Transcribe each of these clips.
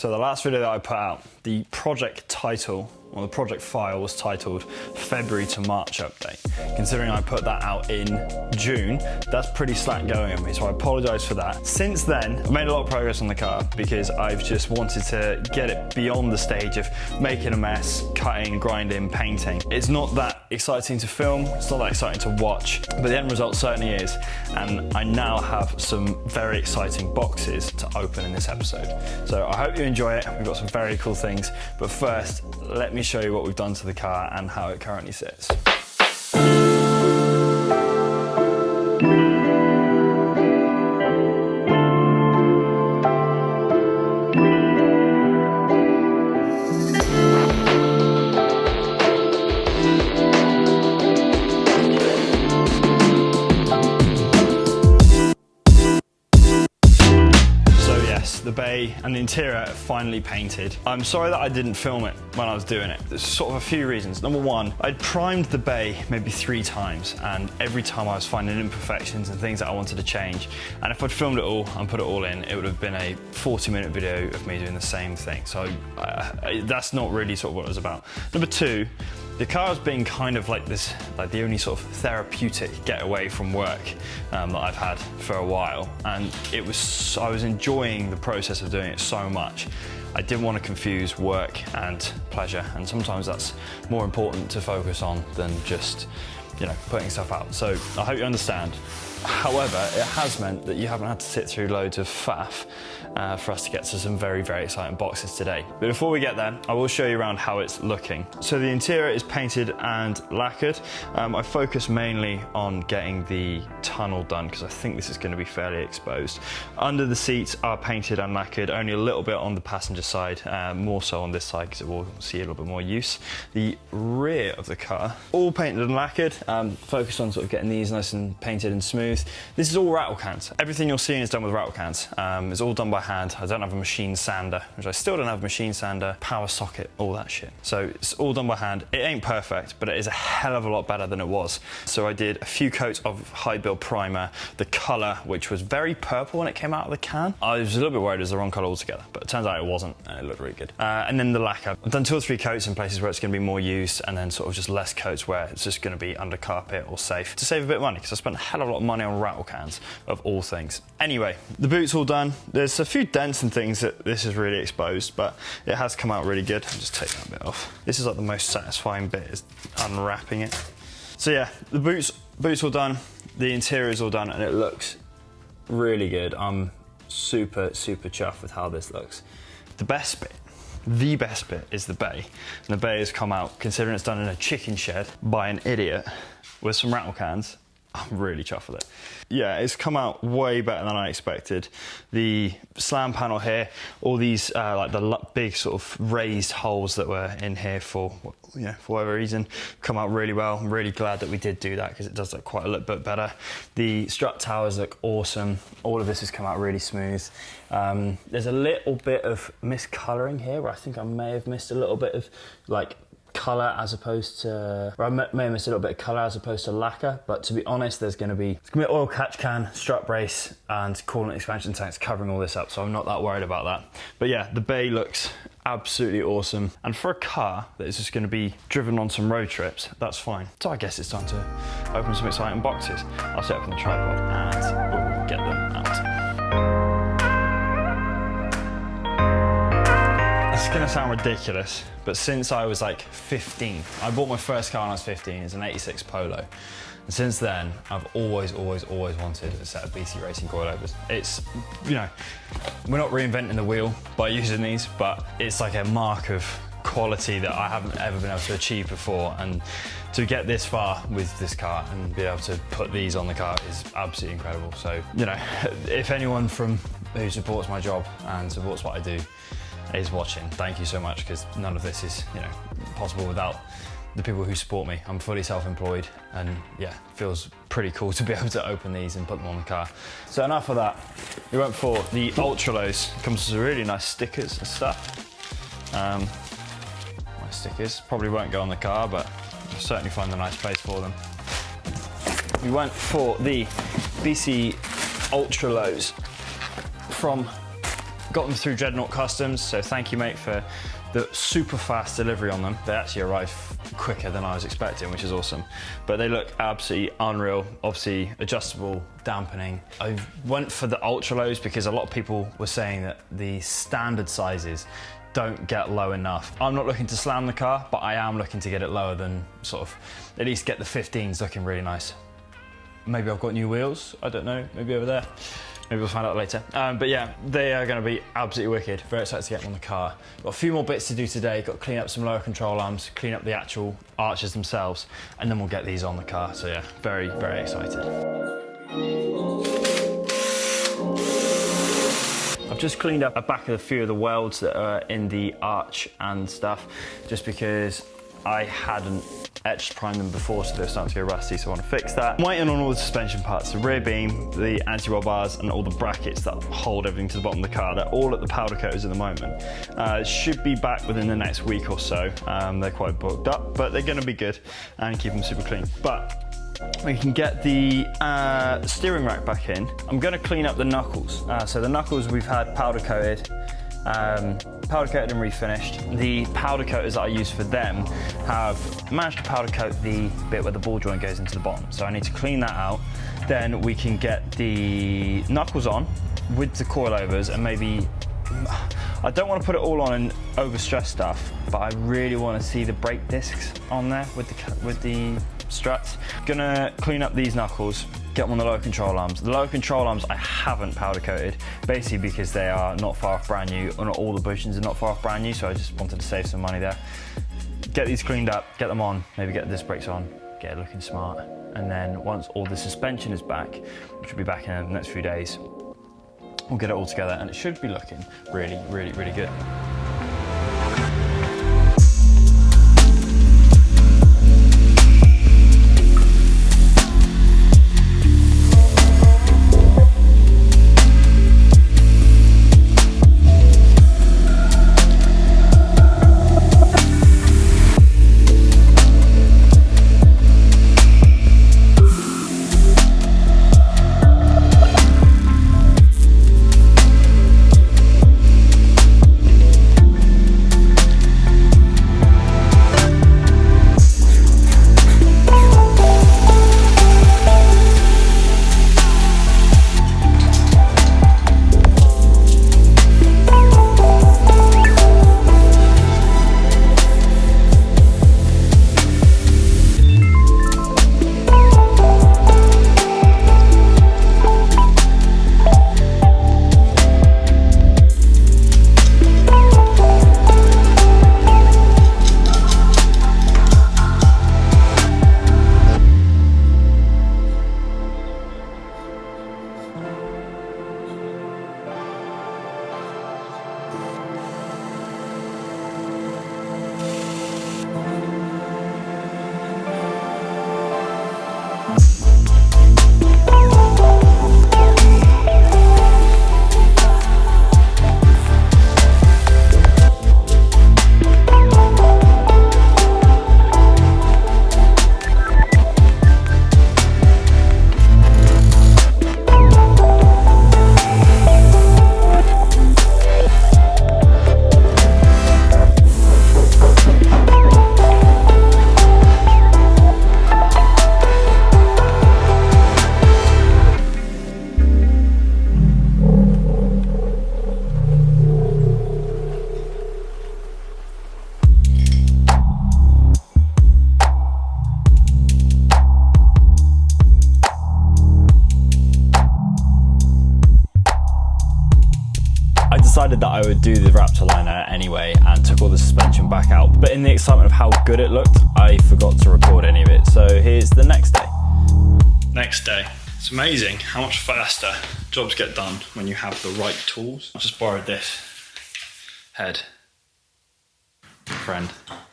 So the last video that I put out, the project title, or the project file was titled February to March update. Considering I put that out in June, that's pretty slack going on me, so I apologize for that. Since then, I've made a lot of progress on the car because I've just wanted to get it beyond the stage of making a mess, cutting, grinding, painting. It's not that exciting to film, it's not that exciting to watch, but the end result certainly is. And I now have some very exciting boxes to open in this episode. So I hope you enjoy it. We've got some very cool things, but first, let me show you what we've done to the car and how it currently sits. The bay and the interior are finally painted. I'm sorry that I didn't film it when I was doing it. There's sort of a few reasons. Number one, I'd primed the bay maybe 3 times, and every time I was finding imperfections and things that I wanted to change. And if I'd filmed it all and put it all in, it would have been a 40-minute video of me doing the same thing. So that's not really sort of what it was about. Number two, the car has been kind of like this, like the only sort of therapeutic getaway from work that I've had for a while, and I was enjoying the process of doing it so much. I didn't want to confuse work and pleasure, and sometimes that's more important to focus on than just, you know, putting stuff out. So I hope you understand. However, it has meant that you haven't had to sit through loads of faff for us to get to some very, very exciting boxes today. But before we get there, I will show you around how it's looking. So the interior is painted and lacquered. I focus mainly on getting the tunnel done because I think this is going to be fairly exposed. Under the seats are painted and lacquered, only a little bit on the passenger side, more so on this side because it will see a little bit more use. The rear of the car, all painted and lacquered, focused on sort of getting these nice and painted and smooth. This is all rattle cans. Everything you're seeing is done with rattle cans. It's all done by hand. I don't have a machine sander, which I still don't have a machine sander, power socket, all that shit. So it's all done by hand. It ain't perfect, but it is a hell of a lot better than it was. So I did a few coats of high build primer, the color, which was very purple when it came out of the can. I was a little bit worried it was the wrong color altogether, but it turns out it wasn't, and it looked really good. And then the lacquer. I've done 2 or 3 coats in places where it's gonna be more used, and then sort of just less coats where it's just gonna be under carpet or safe to save a bit of money, because I spent a hell of a lot of money on rattle cans of all things. Anyway, the boot's all done. There's a few dents and things that this is really exposed, but it has come out really good. I'll just take that bit off. This is like the most satisfying bit, is unwrapping it. So yeah, the boot's all done, the interior is all done, and it looks really good. I'm super, super chuffed with how this looks. The best bit is the bay. And the bay has come out, considering it's done in a chicken shed by an idiot with some rattle cans. I'm really chuffed with it. Yeah, it's come out way better than I expected. The slam panel here, all these like the big sort of raised holes that were in here for whatever reason, come out really well. I'm really glad that we did do that because it does look quite a little bit better. The strut towers look awesome. All of this has come out really smooth. There's a little bit of miscolouring here where I think I may have missed a little bit of like colour as opposed to, or I may have missed a little bit of colour as opposed to lacquer, but to be honest, it's gonna be oil catch can, strut brace, and coolant expansion tanks covering all this up, so I'm not that worried about that. But yeah, the bay looks absolutely awesome, and for a car that is just gonna be driven on some road trips, that's fine. So I guess it's time to open some exciting boxes. I'll set up on the tripod and we'll get them out. It's gonna sound ridiculous, but since I was like 15, I bought my first car when I was 15, it's an 86 Polo. And since then, I've always wanted a set of BC Racing coilovers. It's, you know, we're not reinventing the wheel by using these, but it's like a mark of quality that I haven't ever been able to achieve before. And to get this far with this car and be able to put these on the car is absolutely incredible. So, you know, if anyone from who supports my job and supports what I do is watching, thank you so much, because none of this is, you know, possible without the people who support me. I'm fully self-employed, and yeah, feels pretty cool to be able to open these and put them on the car. So enough of that. We went for the ultra lows. Comes with some really nice stickers and stuff. My stickers probably won't go on the car, but I'll certainly find a nice place for them. We went for the BC ultra lows from Got them through Dreadnought Customs, so thank you, mate, for the super fast delivery on them. They actually arrived quicker than I was expecting, which is awesome. But they look absolutely unreal. Obviously, adjustable dampening. I went for the ultra lows because a lot of people were saying that the standard sizes don't get low enough. I'm not looking to slam the car, but I am looking to get it lower than sort of, at least get the 15s looking really nice. Maybe I've got new wheels, I don't know, maybe over there. Maybe we'll find out later. But yeah, they are gonna be absolutely wicked. Very excited to get them on the car. Got a few more bits to do today. Got to clean up some lower control arms, clean up the actual arches themselves, and then we'll get these on the car. So yeah, very, very excited. I've just cleaned up a back of a few of the welds that are in the arch and stuff, just because I hadn't etched primed them before, so they're starting to go rusty, so I want to fix that. I'm waiting on all the suspension parts, the rear beam, the anti-roll bars, and all the brackets that hold everything to the bottom of the car. They're all at the powder coaters at the moment. It should be back within the next week or so. They're quite booked up, but they're going to be good and keep them super clean. But we can get the steering rack back in. I'm going to clean up the knuckles. So the knuckles we've had powder coated and refinished. The powder coaters that I use for them have managed to powder coat the bit where the ball joint goes into the bottom. So I need to clean that out. Then we can get the knuckles on with the coilovers, and maybe, I don't want to put it all on and overstress stuff, but I really want to see the brake discs on there with the struts. Gonna clean up these knuckles, get them on the lower control arms. The lower control arms I haven't powder coated, basically because they are not far off brand new, or not all the bushings are not far off brand new, so I just wanted to save some money there. Get these cleaned up, get them on, maybe get the disc brakes on, get it looking smart. And then once all the suspension is back, which will be back in the next few days, we'll get it all together and it should be looking really, really, really good. Decided that I would do the Raptor liner anyway and took all the suspension back out, but in the excitement of how good it looked, I forgot to record any of it. So here's the next day. Next day. It's amazing how much faster jobs get done when you have the right tools. I just borrowed this head from a friend,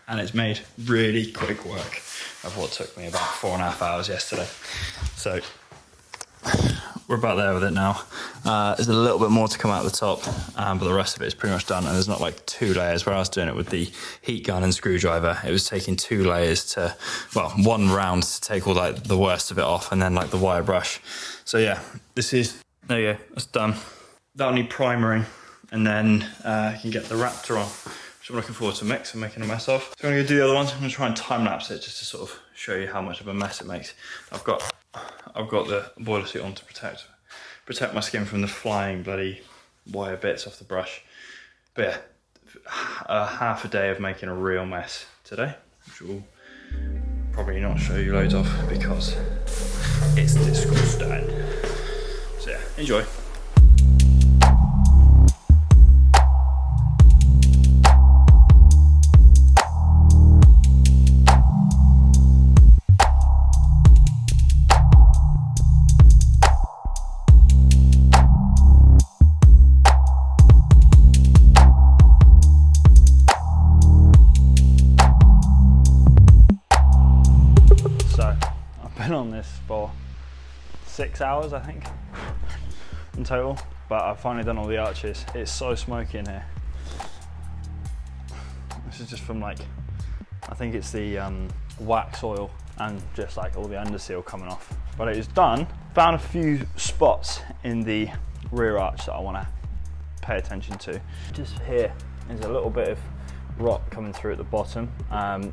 and it's made really quick work of what took me about 4.5 hours yesterday. So we're about there with it now. There's a little bit more to come out the top, but the rest of it is pretty much done. And there's not like 2 layers. Where I was doing it with the heat gun and screwdriver, it was taking 2 layers to, well, 1 round to take all like the worst of it off, and then like the wire brush. So yeah, this is, there you go, that's done. That'll need primering and then you can get the Raptor on, which I'm looking forward to making a mess of. So I'm gonna go do the other ones. I'm gonna try and time lapse it just to sort of show you how much of a mess it makes. I've got the boiler suit on to protect my skin from the flying bloody wire bits off the brush. But yeah, half a day of making a real mess today, which will probably not show you loads of because it's disgusting. So yeah, enjoy. On this for 6 hours, I think, in total, but I've finally done all the arches. It's so smoky in here. This is just from like, I think it's the wax oil and just like all the underseal coming off, but it is done. Found a few spots in the rear arch that I want to pay attention to. Just here is a little bit of rot coming through at the bottom.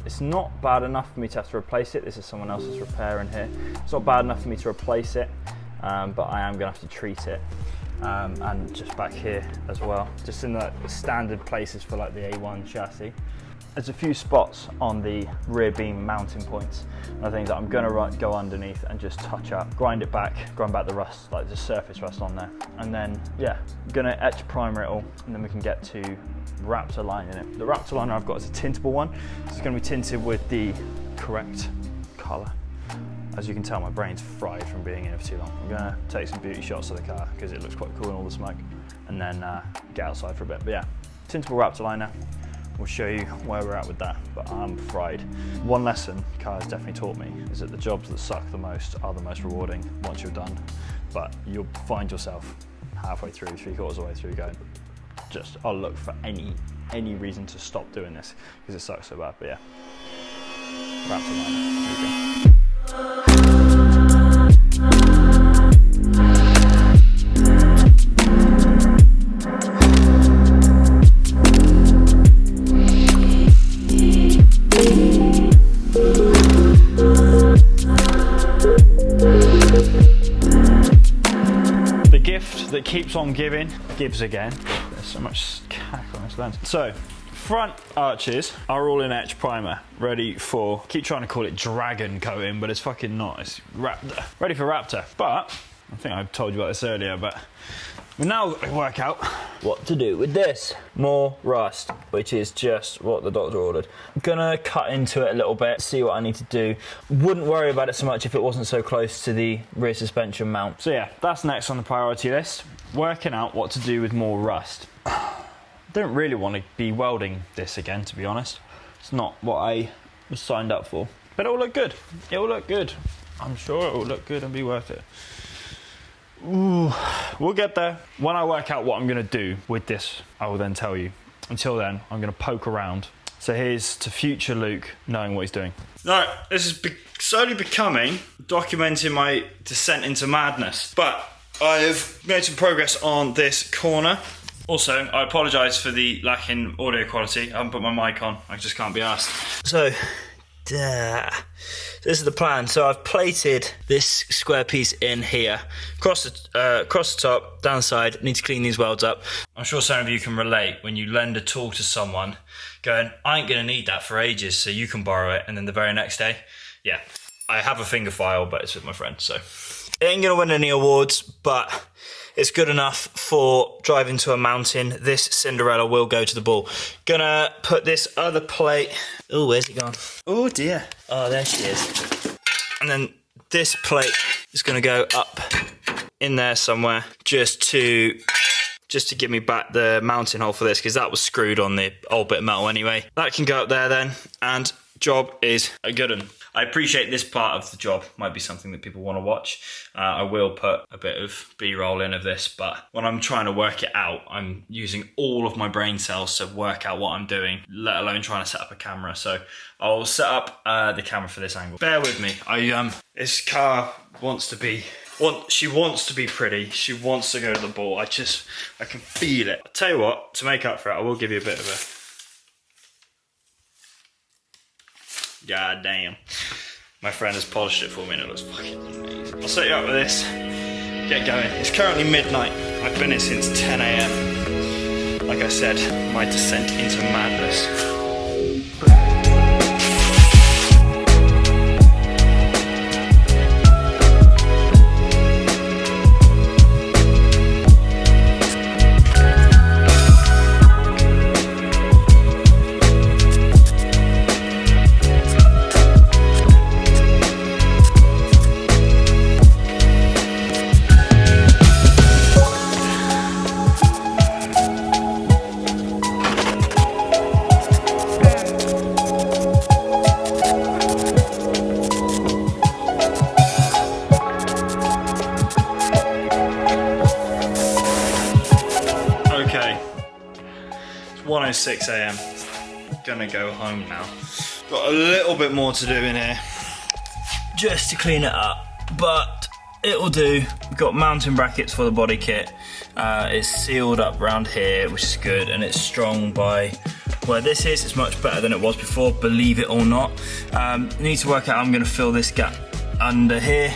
It's not bad enough for me to have to replace it. This is someone else's repair in here. It's not bad enough for me to replace it, but I am gonna have to treat it. And just back here as well, just in the standard places for like the A1 chassis. There's a few spots on the rear beam mounting points and things that I'm gonna go underneath and just touch up, grind back the rust, like the surface rust on there. And then, yeah, I'm gonna etch primer it all, and then we can get to Raptor line in it. The Raptor liner I've got is a tintable one. So it's gonna be tinted with the correct color. As you can tell, my brain's fried from being in it for too long. I'm gonna take some beauty shots of the car because it looks quite cool in all the smoke, and then get outside for a bit. But yeah, tintable Raptor liner. We'll show you where we're at with that, but I'm fried. One lesson car has definitely taught me is that the jobs that suck the most are the most rewarding once you're done. But you'll find yourself halfway through, 3/4 of the way through going, just I'll look for any reason to stop doing this because it sucks so bad. But yeah, Raptor liner, here we go. The gift that keeps on giving gives again. There's so much cack on this lens. So, front arches are all in etch primer, ready for, keep trying to call it dragon coating, but it's fucking not, it's Raptor. Ready for Raptor. But, I think I told you about this earlier, but we now work out what to do with this. More rust, which is just what the doctor ordered. I'm gonna cut into it a little bit, see what I need to do. Wouldn't worry about it so much if it wasn't so close to the rear suspension mount. So yeah, that's next on the priority list. Working out what to do with more rust. Don't really want to be welding this again, to be honest. It's not what I was signed up for, but it will look good. It will look good. I'm sure it will look good and be worth it. Ooh, we'll get there. When I work out what I'm gonna do with this, I will then tell you. Until then, I'm gonna poke around. So here's to future Luke knowing what he's doing. Right, this is slowly becoming documenting my descent into madness, but I've made some progress on this corner. Also, I apologise for the lack in audio quality. I haven't put my mic on, I just can't be asked. So, this is the plan. So I've plated this square piece in here, across the top, down the side. Need to clean these welds up. I'm sure some of you can relate when you lend a tool to someone going, I ain't gonna need that for ages, so you can borrow it, and then the very next day, yeah, I have a finger file, but it's with my friend, so. It ain't gonna win any awards, but it's good enough for driving to a mountain. This Cinderella will go to the bull. Gonna put this other plate. Oh, where's it gone? Oh dear. Oh, there she is. And then this plate is gonna go up in there somewhere just to give me back the mounting hole for this, because that was screwed on the old bit of metal anyway. That can go up there then, and job is a good one. I appreciate this part of the job might be something that people want to watch. I will put a bit of B-roll in of this, but when I'm trying to work it out, I'm using all of my brain cells to work out what I'm doing, let alone trying to set up a camera. So I'll set up the camera for this angle. Bear with me. This car wants to be She wants to be pretty. She wants to go to the ball. I can feel it. I'll tell you what, to make up for it, I will give you a bit of a... God damn. My friend has polished it for me and it looks fucking amazing. I'll set you up with this. Get going. It's currently midnight. I've been here since 10 AM. Like I said, my descent into madness. Okay, it's 1:06 AM. Gonna go home now. Got a little bit more to do in here, just to clean it up, but it'll do. We've got mounting brackets for the body kit. It's sealed up around here, which is good, and it's strong by where this is. It's much better than it was before, believe it or not. Need to work out how I'm gonna fill this gap under here.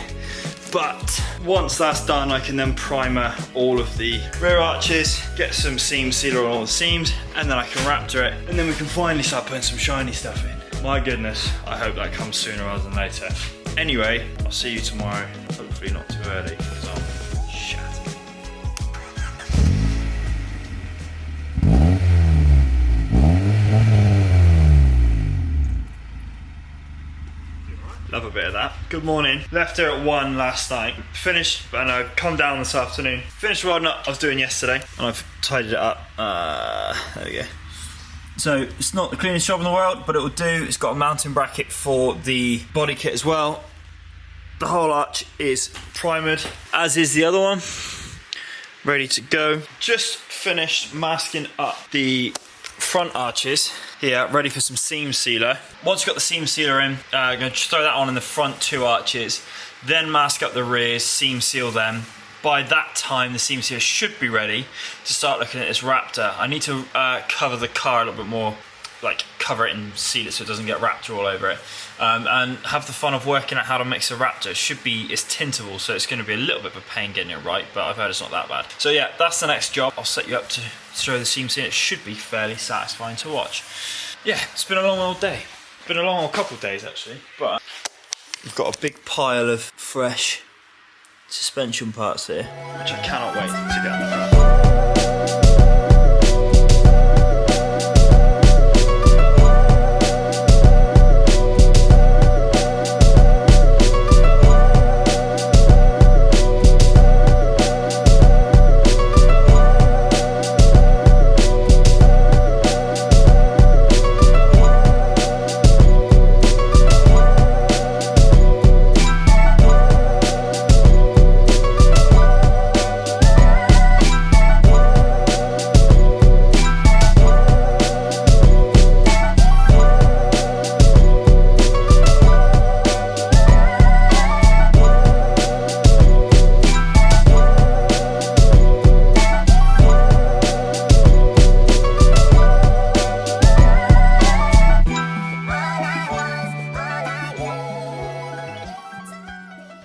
But once that's done, I can then primer all of the rear arches, get some seam sealer on all the seams, and then I can raptor it, and then we can finally start putting some shiny stuff in. My goodness, I hope that comes sooner rather than later. Anyway, I'll see you tomorrow, hopefully not too early, because I'm shattered. Love a bit of that. Good morning. Left here at 1 last night. Finished, and I've come down this afternoon. Finished welding up I was doing yesterday, and I've tidied it up. There we go. So it's not the cleanest job in the world, but it will do. It's got a mounting bracket for the body kit as well. The whole arch is primered, as is the other one. Ready to go. Just finished masking up the front arches here, ready for some seam sealer. Once you've got the seam sealer in, I'm going to throw that on in the front 2 arches, then mask up the rears, seam seal them. By that time, the seam sealer should be ready to start looking at this Raptor. I need to cover the car a little bit more, like cover it and seal it so it doesn't get Raptor all over it. And have the fun of working out how to mix a Raptor. It's tintable, so it's going to be a little bit of a pain getting it right, but I've heard it's not that bad. So yeah, that's the next job. I'll set you up to show the seam sealer. It should be fairly satisfying to watch. Yeah, it's been a long old day. It's been a long old couple of days actually, but we've got a big pile of fresh suspension parts here, which I cannot wait to get on the front.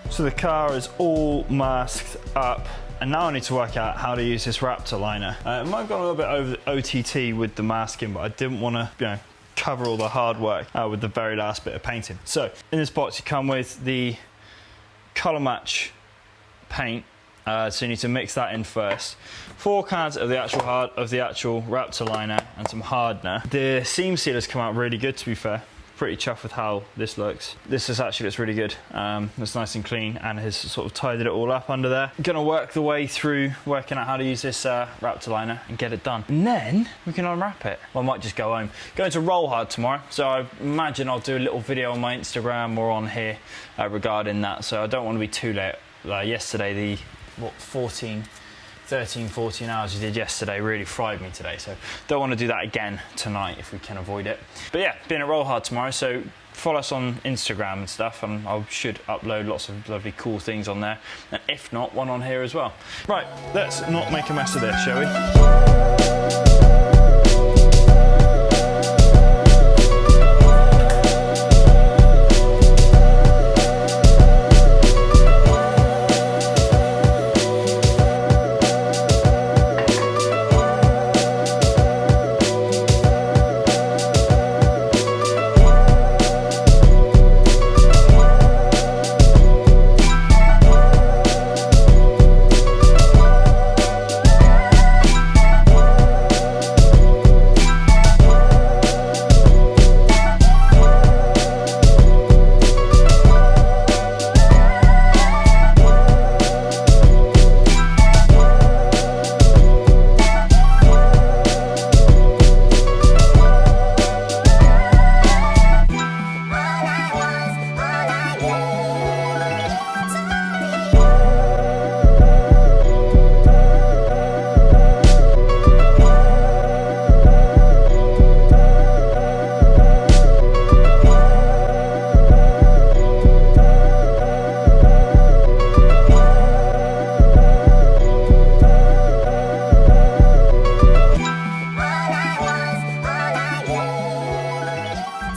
So the car is all masked up, and now I need to work out how to use this Raptor liner. I might have gone a little bit over the OTT with the masking, but I didn't want to, cover all the hard work with the very last bit of painting. So in this box, you come with the color match paint. So you need to mix that in first. 4 cans of the actual Raptor liner and some hardener. The seam sealers come out really good, to be fair. Pretty chuffed with how this looks. This actually looks really good. It's nice and clean and has sort of tidied it all up under there. I'm gonna work the way through working out how to use this Raptor liner and get it done. And then we can unwrap it. Well, I might just go home. Going to Roll Hard tomorrow, so I imagine I'll do a little video on my Instagram or on here regarding that. So I don't want to be too late. Yesterday, 13, 14 hours we did yesterday really fried me today, so don't want to do that again tonight if we can avoid it. But yeah, being at Roll Hard tomorrow, so follow us on Instagram and stuff, and I should upload lots of lovely cool things on there, and if not, one on here as well. Right, let's not make a mess of this, shall we?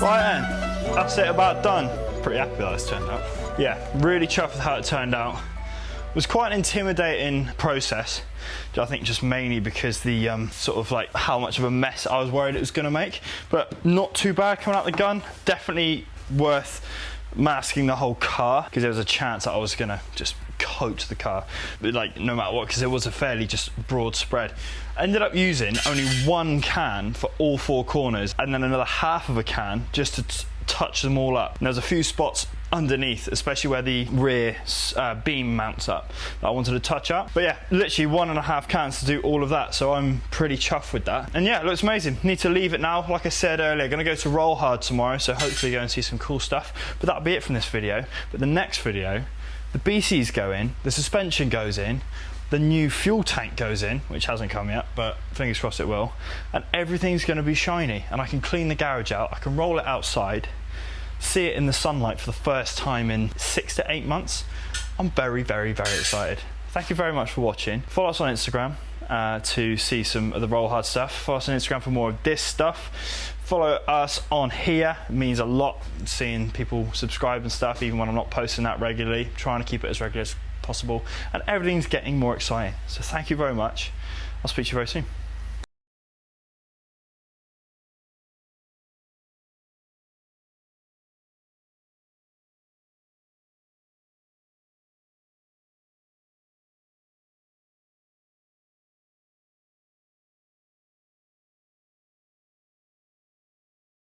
Right then, that's it about done. Pretty happy how this turned out. Yeah, really chuffed with how it turned out. It was quite an intimidating process, I think just mainly because the sort of like how much of a mess I was worried it was gonna make, but not too bad coming out the gun. Definitely worth masking the whole car, because there was a chance that I was gonna just coat the car, but like no matter what, because it was a fairly just broad spread. I ended up using only one can for all four corners, and then another half of a can just to touch them all up. And there's a few spots underneath, especially where the rear beam mounts up, that I wanted to touch up. But yeah, literally 1.5 cans to do all of that, so I'm pretty chuffed with that. And yeah, it looks amazing. Need to leave it now. Like I said earlier, gonna go to Roll Hard tomorrow, so hopefully go and see some cool stuff. But that'll be it from this video. But the next video, the BCs go in, the suspension goes in, the new fuel tank goes in, which hasn't come yet, but fingers crossed it will, and everything's going to be shiny, and I can clean the garage out, I can roll it outside, see it in the sunlight for the first time in 6 to 8 months. I'm very, very, very excited. Thank you very much for watching. Follow us on Instagram to see some of the Roll Hard stuff. Follow us on Instagram for more of this stuff. Follow us on here. It means a lot seeing people subscribe and stuff, even when I'm not posting that regularly. Trying to keep it as regular as possible, and everything's getting more exciting. So thank you very much. I'll speak to you very soon.